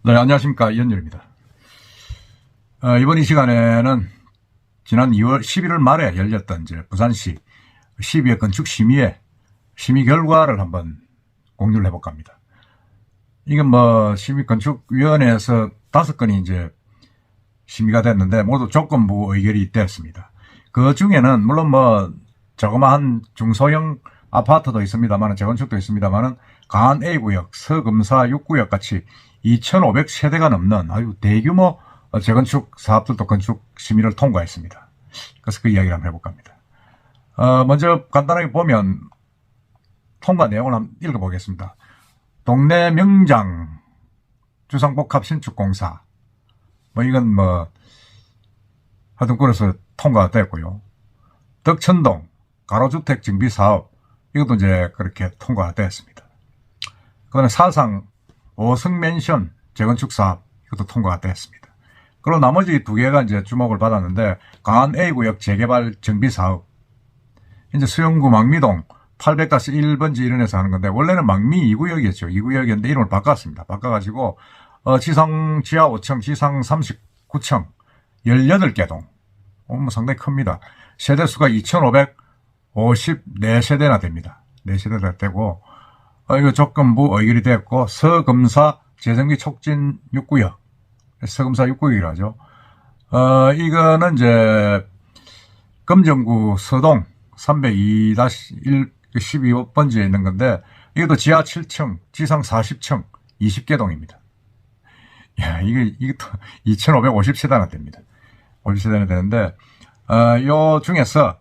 네, 안녕하십니까. 이현열입니다. 이번 이 시간에는 지난 11월 말에 열렸던 이제 부산시 시의회 건축심의회 심의 결과를 한번 공유를 해볼까 합니다. 이건 심의건축위원회에서 5건이 이제 심의가 됐는데 모두 조건부 의결이 됐습니다. 그 중에는 물론 저거만 중소형 아파트도 있습니다만, 재건축도 있습니다만은 강한 A구역, 서금사 6구역 같이 2,500세대가 넘는 아주 대규모 재건축 사업들도 건축 심의를 통과했습니다. 그래서 그 이야기를 한번 해볼까 합니다. 먼저 간단하게 보면 통과 내용을 한번 읽어보겠습니다. 동네 명장 주상복합 신축공사, 이건 하여튼 그래서 통과가 됐고요. 덕천동 가로주택 정비 사업, 이것도 이제 그렇게 통과가 됐습니다. 그 다음에 사상 5성 맨션 재건축 사업, 이것도 통과가 됐습니다. 그리고 나머지 2개가 이제 주목을 받았는데, 강한 A구역 재개발 정비 사업, 이제 수영구 망미동 800-1번지 이런에서 하는 건데, 원래는 망미 2구역이었죠. 2구역이었는데 이름을 바꿨습니다. 바꿔가지고 지상 지하 5층, 지상 39층 18개 동, 상당히 큽니다. 세대수가 2,554세대나 됩니다. 4세대나 되고, 이거 조건부 의결이 됐고, 서금사 재정비 촉진 6구역, 서금사 6구역이라 하죠. 이거는 이제 금정구 서동 302-1 12번지에 있는 건데, 이것도 지하 7층, 지상 40층 20개 동입니다. 야, 이것도 2,550세대나 됩니다. 50세대나 되는데, 요 중에서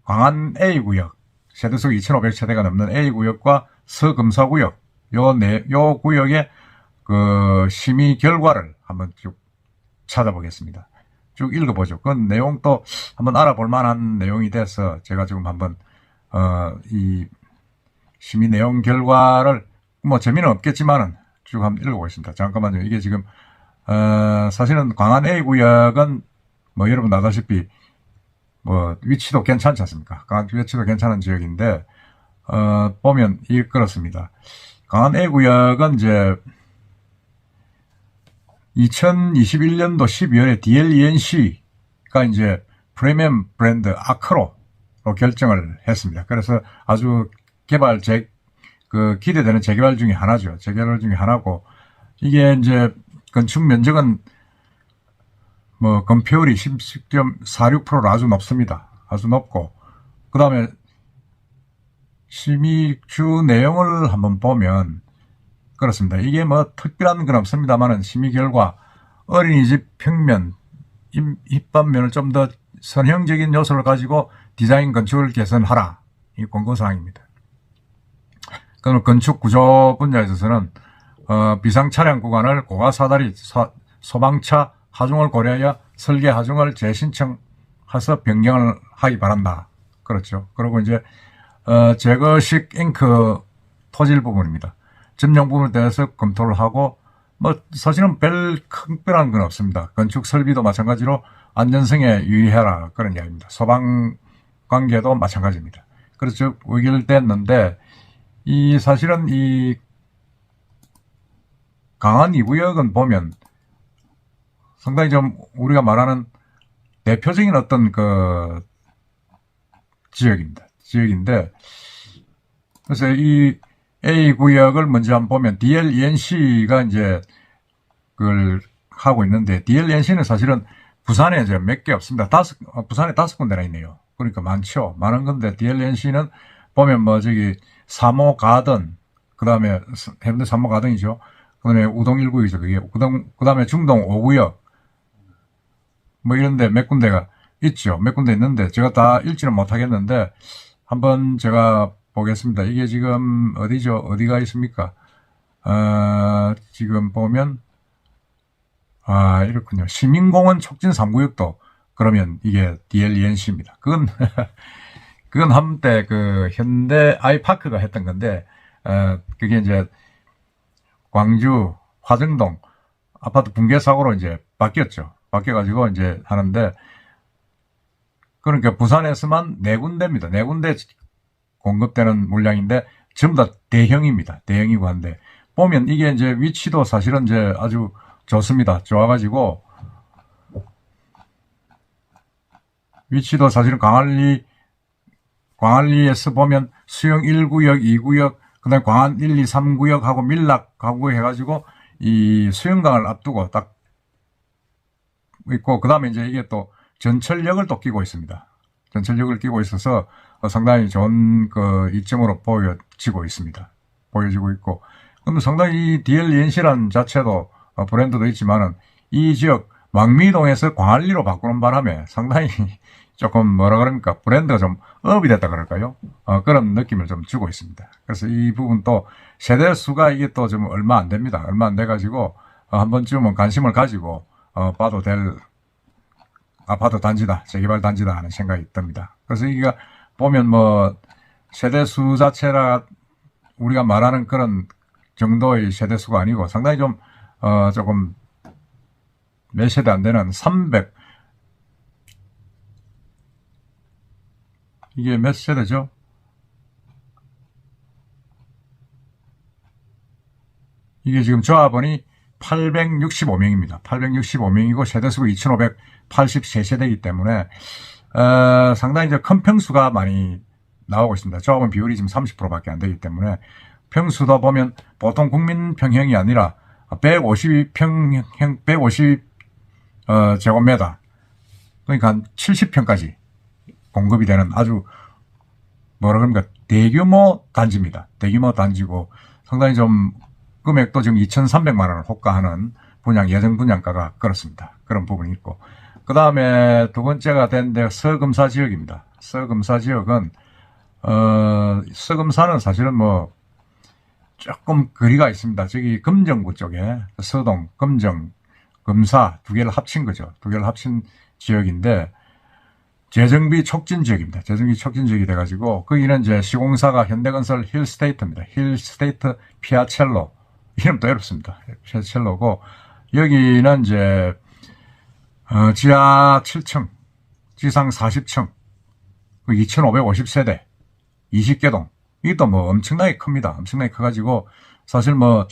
광안 A구역, 세대수 2,500세대가 넘는 A구역과 서금사구역, 요 구역의 그 심의 결과를 한번 쭉 찾아보겠습니다. 쭉 읽어보죠. 그 내용도 한번 알아볼 만한 내용이 돼서 제가 지금 한번 이 심의 내용 결과를 재미는 없겠지만은 쭉 한번 읽어보겠습니다. 잠깐만요. 이게 지금 사실은 광안 A구역은 여러분 아다시피 위치도 괜찮지 않습니까? 위치도 괜찮은 지역인데, 보면 그렇습니다. 강한 A구역은 이제 2021년도 12월에 DLENC가 이제 프리미엄 브랜드 아크로로 결정을 했습니다. 그래서 아주 기대되는 재개발 중에 하나죠. 재개발 중에 하나고, 이게 이제 건축 면적은 건폐율이 10.46%로 아주 높습니다. 아주 높고, 그 다음에 심의주 내용을 한번 보면 그렇습니다. 이게 특별한 건 없습니다만은 심의 결과 어린이집 평면, 입반면을 좀 더 선형적인 요소를 가지고 디자인 건축을 개선하라. 이 권고사항입니다. 그럼 건축 구조 분야에 있어서는 비상 차량 구간을 고가사다리, 소방차 하중을 고려하여 설계 하중을 재신청해서 변경을 하기 바란다. 그렇죠. 그리고 이제 제거식 잉크 토질 부분입니다. 점령 부분에 대해서 검토를 하고, 사실은 특별한 건 없습니다. 건축 설비도 마찬가지로 안전성에 유의해라. 그런 이야기입니다. 소방 관계도 마찬가지입니다. 그래서 의결됐는데, 사실은 이 강한 2구역은 보면 상당히 좀 우리가 말하는 대표적인 어떤 지역인데, 그래서 이 A구역을 먼저 한번 보면 DLENC가 이제 그걸 하고 있는데, DLENC는 사실은 부산에 이제 몇 개 없습니다. 부산에 5군데나 있네요. 그러니까 많죠. 많은 건데, DLENC는 보면 저기 3호 가든, 그 다음에 해운대 3호 가든이죠. 그 다음에 우동 1구역이죠. 그게. 그 다음에 중동 5구역. 이런데 몇 군데가 있죠. 몇 군데 있는데, 제가 다 읽지는 못하겠는데, 한번 제가 보겠습니다. 이게 지금 어디죠? 어디가 있습니까? 지금 보면, 이렇군요. 시민공원 촉진 3구역도, 그러면 이게 DLENC입니다. 그건 한때 현대 아이파크가 했던 건데, 그게 이제 광주 화정동 아파트 붕괴 사고로 이제 바뀌었죠. 바뀌어가지고 이제 하는데, 그러니까 부산에서만 4군데입니다. 4군데 공급되는 물량인데 전부 다 대형입니다. 대형이고 한데, 보면 이게 이제 위치도 사실은 이제 아주 좋습니다. 좋아가지고, 위치도 사실은 광안리에서 보면 수영 1구역, 2구역, 그 다음에 광안 1, 2, 3구역하고 밀락하고 해가지고 이 수영강을 앞두고 딱 있고, 그 다음에 이제 이게 또 전철역을 또 끼고 있습니다. 전철역을 끼고 있어서 상당히 좋은 그 이점으로 보여지고 있습니다. 보여지고 있고. 근데 상당히 이 DLENC라는 자체도 브랜드도 있지만은 이 지역 망미동에서 광안리로 바꾸는 바람에 상당히 조금 뭐라 그럽니까? 브랜드가 좀 업이 됐다 그럴까요? 그런 느낌을 좀 주고 있습니다. 그래서 이 부분도 세대수가 이게 또 좀 얼마 안 됩니다. 얼마 안 돼가지고 한 번쯤은 관심을 가지고 봐도 될 아파트 단지다, 재개발 단지다 하는 생각이 듭니다. 그래서 이게 보면 뭐 세대수 자체라 우리가 말하는 그런 정도의 세대수가 아니고 상당히 좀 조금 몇 세대 안 되는 300 이게 몇 세대죠? 이게 지금 조합원이 865명입니다. 865명이고 세대수가 2583세대이기 때문에 상당히 이제 큰 평수가 많이 나오고 있습니다. 조합원 비율이 지금 30%밖에 안 되기 때문에 평수도 보면 보통 국민평형이 아니라 150 제곱미터 그러니까 한 70평까지 공급이 되는 아주 뭐라 그럽니까 대규모 단지입니다. 대규모 단지고 상당히 좀 금액도 지금 2,300만 원을 호가하는 예정 분양가가 그렇습니다. 그런 부분이 있고 그 다음에 두 번째가 되는데 서금사 지역입니다. 서금사 지역은 서금사는 사실은 뭐 조금 거리가 있습니다. 저기 금정구 쪽에 서동, 금정, 금사 두 개를 합친 거죠. 두 개를 합친 지역인데 재정비 촉진 지역입니다. 재정비 촉진 지역이 돼가지고 거기는 이제 시공사가 현대건설 힐스테이트입니다. 힐스테이트 피아첼로 이름도 어렵습니다. 피아첼로고 여기는 이제 지하 7층, 지상 40층, 2,550세대, 20개동. 이것도 뭐 엄청나게 큽니다. 엄청나게 커가지고 사실 뭐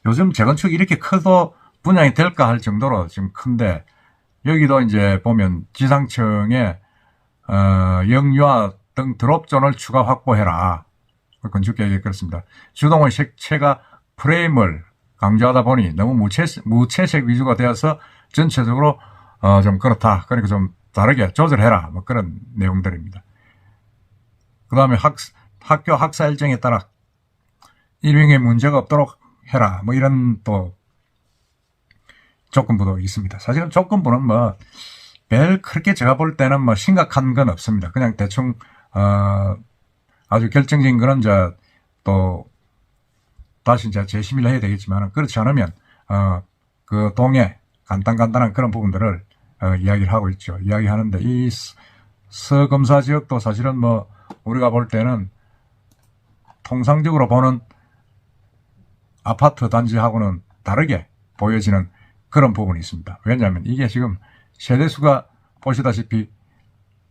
요즘 재건축이 이렇게 커도 분양이 될까 할 정도로 지금 큰데 여기도 이제 보면 지상층에 영유아 등 드롭존을 추가 확보해라. 건축계획이 그렇습니다. 주동의 색채가 프레임을 강조하다 보니 너무 무채색 위주가 되어서 전체적으로 좀 그렇다. 그러니까 좀 다르게 조절해라. 뭐 그런 내용들입니다. 그 다음에 학교 학사 일정에 따라 일행에 문제가 없도록 해라. 뭐 이런 또 조건부도 있습니다. 사실은 조건부는 뭐 그렇게 제가 볼 때는 뭐 심각한 건 없습니다. 그냥 대충 아주 결정적인 거는 이제 또 다시 이제 재심의를 해야 되겠지만 그렇지 않으면 그 동에 간단한 그런 부분들을 이야기를 하고 있죠. 이야기하는데 이 서검사 지역도 사실은 뭐 우리가 볼 때는 통상적으로 보는 아파트 단지하고는 다르게 보여지는 그런 부분이 있습니다. 왜냐하면 이게 지금 세대수가 보시다시피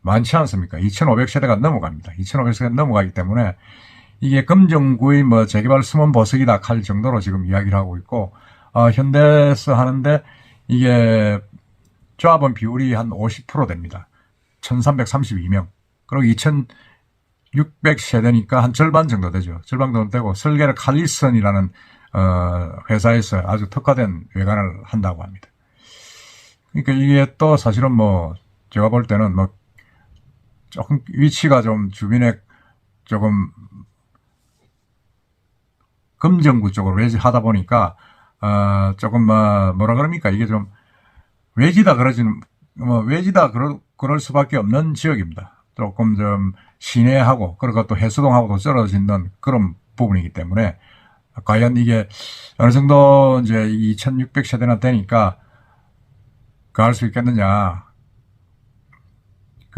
많지 않습니까? 2,500세대가 넘어갑니다. 2,500세대가 넘어가기 때문에 이게 금정구의 뭐 재개발 숨은 보석이다 할 정도로 지금 이야기를 하고 있고 현대에서 하는데 이게 조합원 비율이 한 50% 됩니다. 1,332명. 그리고 2,600세대니까 한 절반 정도 되죠. 절반 정도 되고 설계를 칼리슨이라는 회사에서 아주 특화된 외관을 한다고 합니다. 그러니까 이게 또 사실은 뭐 제가 볼 때는 뭐 조금 위치가 좀 주변에 조금 금정구 쪽으로 외지하다 보니까 조금 뭐라 그럽니까 이게 좀 외지다 그러지는 뭐 외지다 그럴 수밖에 없는 지역입니다. 조금 좀 시내하고 그리고 또 해수동하고도 떨어지는 그런 부분이기 때문에 과연 이게 어느 정도 이제 2,600세대나 되니까 할 수 있겠느냐,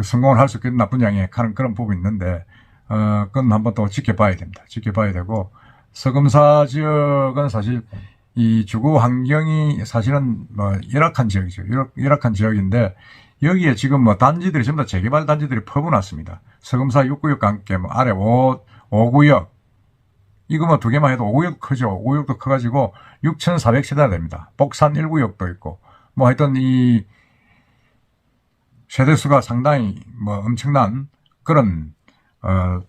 성공을 할 수 있겠나 분양에 하는 그런 부분이 있는데 그건 한번 또 지켜봐야 됩니다. 지켜봐야 되고 서금사 지역은 사실 이 주거 환경이 사실은 뭐 열악한 지역이죠. 열악한 지역인데 여기에 지금 뭐 단지들이 전부 다 재개발 단지들이 퍼부났습니다. 서금사 6구역과 함께 뭐 아래 5구역 이거 뭐 두 개만 해도 5구역도 크죠. 5구역도 커가지고 6,400세대가 됩니다. 복산 1구역도 있고, 뭐 하여튼 이 세대수가 상당히 뭐 엄청난 그런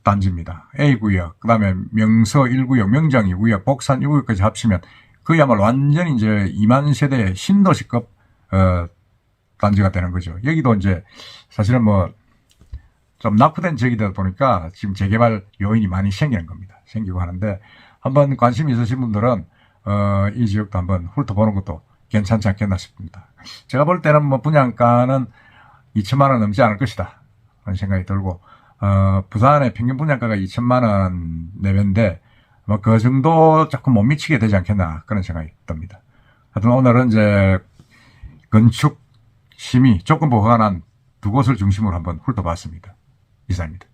단지입니다. A구역, 그 다음에 명서 1구역, 명장 2구역, 복산 1구역까지 합치면 그야말로 완전히 이제 2만 세대의 신도시급 단지가 되는 거죠. 여기도 이제 사실은 뭐 좀 낙후된 지역이다 보니까 지금 재개발 요인이 많이 생기는 겁니다. 생기고 하는데 한번 관심 있으신 분들은 이 지역도 한번 훑어보는 것도 괜찮지 않겠나 싶습니다. 제가 볼 때는 뭐 분양가는 2천만 원 넘지 않을 것이다 하는 생각이 들고, 부산의 평균 분양가가 2천만 원 내외인데 뭐 그 정도 조금 못 미치게 되지 않겠나 그런 생각이 듭니다. 하여튼 오늘은 이제 건축 심의 조건부 허가난 두 곳을 중심으로 한번 훑어봤습니다. 이상입니다.